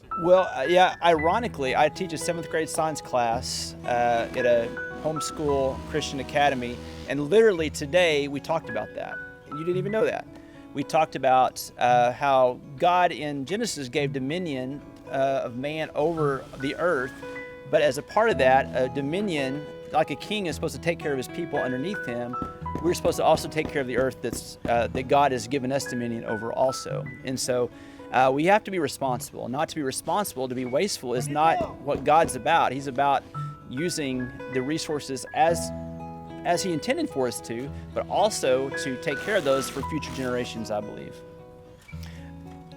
answer? Well, yeah, ironically, I teach a 7th grade science class at a homeschool Christian academy, and literally today we talked about that. And you didn't even know that. We talked about how God in Genesis gave dominion of man over the earth, but as a part of that, dominion, like a king is supposed to take care of his people underneath him, we're supposed to also take care of the earth that God has given us dominion over also. And so we have to be responsible. Not to be responsible, to be wasteful is not what God's about. He's about using the resources as He intended for us to, but also to take care of those for future generations, I believe.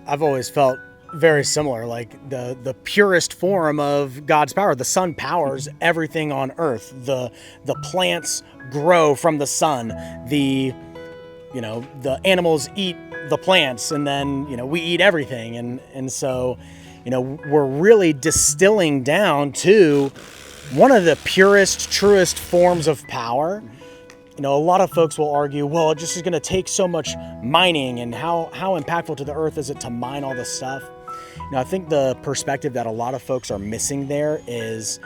I've always felt very similar, like the purest form of God's power. The sun powers everything on earth. The plants grow from the sun. The animals eat the plants, and then we eat everything. And so we're really distilling down to one of the purest, truest forms of power. A lot of folks will argue, well, it just is going to take so much mining, and how impactful to the earth is it to mine all this stuff? I think the perspective that a lot of folks are missing there is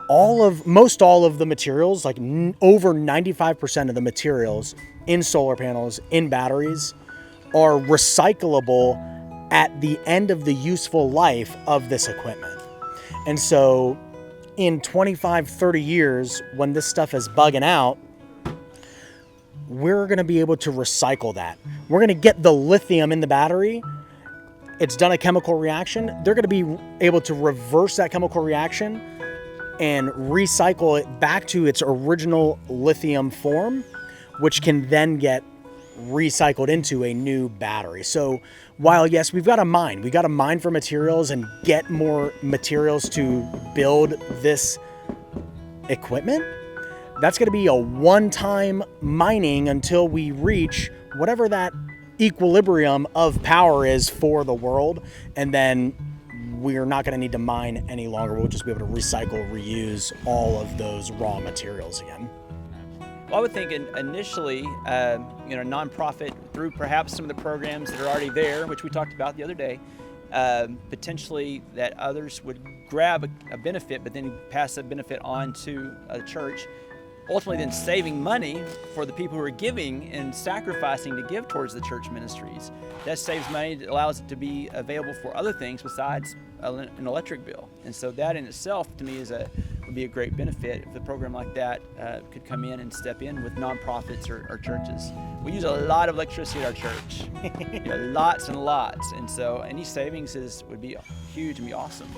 most all of the materials, like over 95% of the materials in solar panels, in batteries, are recyclable at the end of the useful life of this equipment. And so in 25, 30 years, when this stuff is bugging out, we're going to be able to recycle that. We're going to get the lithium in the battery. It's done a chemical reaction. They're going to be able to reverse that chemical reaction and recycle it back to its original lithium form, which can then get recycled into a new battery. So while, yes, we got to mine for materials and get more materials to build this equipment, that's going to be a one-time mining until we reach whatever that equilibrium of power is for the world, and then we're not going to need to mine any longer. We'll just be able to recycle, reuse all of those raw materials again. Well, I would think initially, nonprofit, through perhaps some of the programs that are already there, which we talked about the other day, potentially that others would grab a benefit, but then pass that benefit on to a church, ultimately then saving money for the people who are giving and sacrificing to give towards the church ministries. That saves money, that allows it to be available for other things besides an electric bill. And so that in itself, to me, would be a great benefit if a program like that could come in and step in with nonprofits or churches. We use a lot of electricity at our church, lots and lots. And so any savings would be huge and be awesome.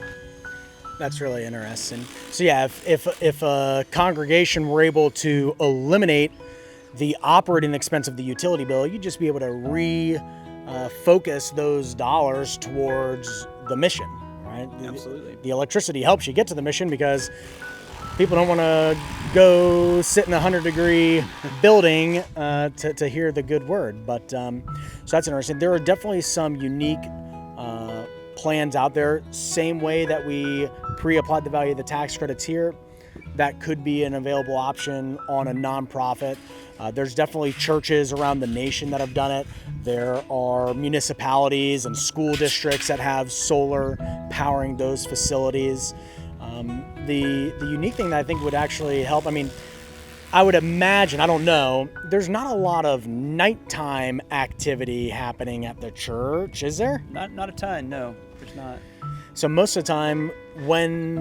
That's really interesting. So yeah, if a congregation were able to eliminate the operating expense of the utility bill, you'd just be able to refocus those dollars towards the mission, right? Absolutely. The electricity helps you get to the mission because people don't want to go sit in a 100-degree building to hear the good word. But so that's interesting. There are definitely some unique plans out there. Same way that we pre-applied the value of the tax credits here, that could be an available option on a nonprofit. There's definitely churches around the nation that have done it. There are municipalities and school districts that have solar powering those facilities. The unique thing that I think would actually help, I would imagine, I don't know, there's not a lot of nighttime activity happening at the church, is there? Not a ton, no, there's not. So most of the time when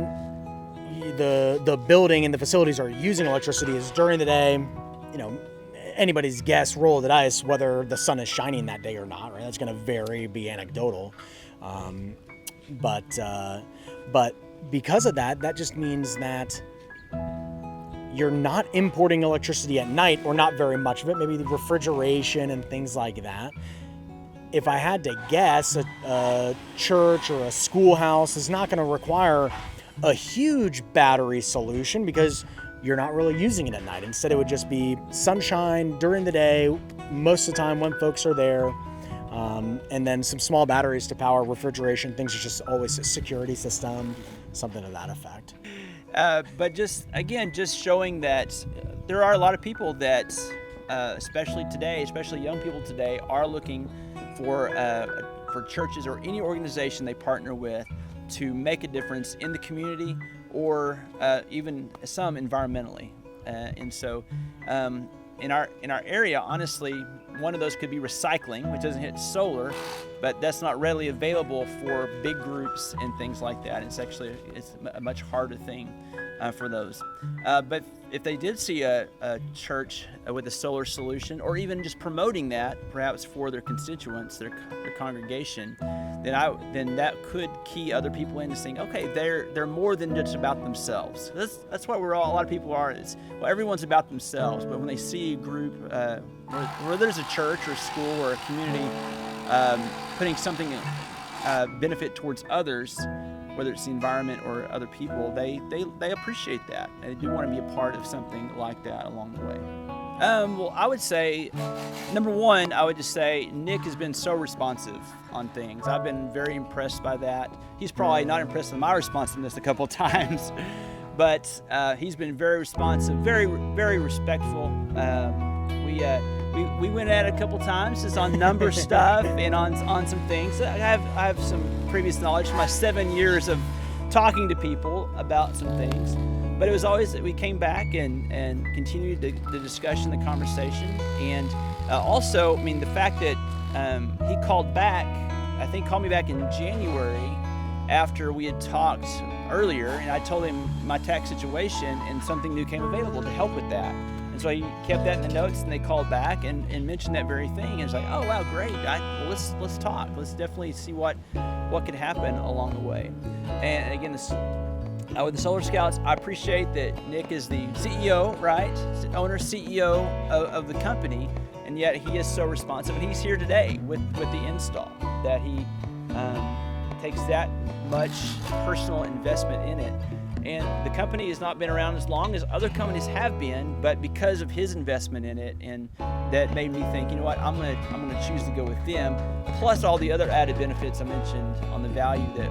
the building and the facilities are using electricity is during the day. Anybody's guess, roll of the dice, whether the sun is shining that day or not, right? That's going to vary, be anecdotal. But because of that, that just means that you're not importing electricity at night, or not very much of it, maybe the refrigeration and things like that. If I had to guess, a church or a schoolhouse is not going to require a huge battery solution because you're not really using it at night. Instead, it would just be sunshine during the day, most of the time when folks are there, and then some small batteries to power refrigeration. Things are just always a security system, something to that effect. But just showing that there are a lot of people that, especially today, especially young people today, are looking for churches or any organization they partner with to make a difference in the community, or even some environmentally. And so in our area, honestly, one of those could be recycling, which doesn't hit solar, but that's not readily available for big groups and things like that. It's a much harder thing for those. But if they did see a church with a solar solution, or even just promoting that, perhaps for their constituents, their congregation, then that could key other people into saying, okay, they're more than just about themselves. That's what a lot of people are. Everyone's about themselves, but when they see a group where there's a church or a school or a community putting something benefit towards others, whether it's the environment or other people, they appreciate that. And they do want to be a part of something like that along the way. Well, I would say, number one, I would just say Nick has been so responsive on things. I've been very impressed by that. He's probably not impressed with my responsiveness a couple of times, but he's been very responsive, very, very respectful. We went at it a couple times just on number stuff and on some things. I have some previous knowledge from my 7 years of talking to people about some things. But it was always that we came back and continued the discussion, the conversation. And also, I mean, the fact that he called me back in January after we had talked earlier, and I told him my tax situation and something new came available to help with that. And so he kept that in the notes, and they called back and mentioned that very thing. And it's like, oh wow, great! Well, let's talk. Let's definitely see what could happen along the way. And again, with the Solar Scouts, I appreciate that Nick is the CEO, right? Owner, CEO of the company, and yet he is so responsive. And he's here today with the install. That he takes that much personal investment in it. And the company has not been around as long as other companies have been, but because of his investment in it, and that made me think, you know what, I'm gonna choose to go with them, plus all the other added benefits I mentioned on the value that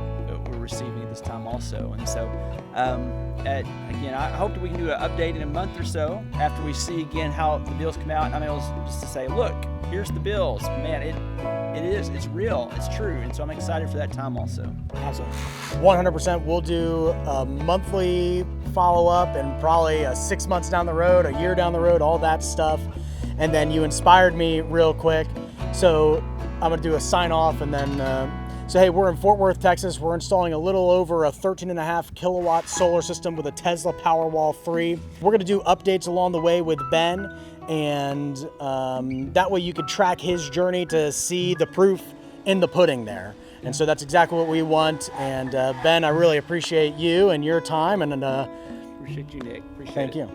we're receiving at this time also. And so, again, I hope that we can do an update in a month or so after we see again how the bills come out, and I'm able just to say, look, here's the bills. Man, it's real, it's true, and so I'm excited for that time also. Absolutely. 100%. We'll do a monthly follow-up, and probably 6 months down the road, a year down the road, all that stuff. And then you inspired me real quick, so I'm going to do a sign-off, and then so hey, we're in Fort Worth, Texas. We're installing a little over a 13.5 kilowatt solar system with a Tesla Powerwall 3. We're going to do updates along the way with Ben, and that way you could track his journey to see the proof in the pudding there. And so that's exactly what we want. And Ben, I really appreciate you and your time. And appreciate you, Nick. Thank you.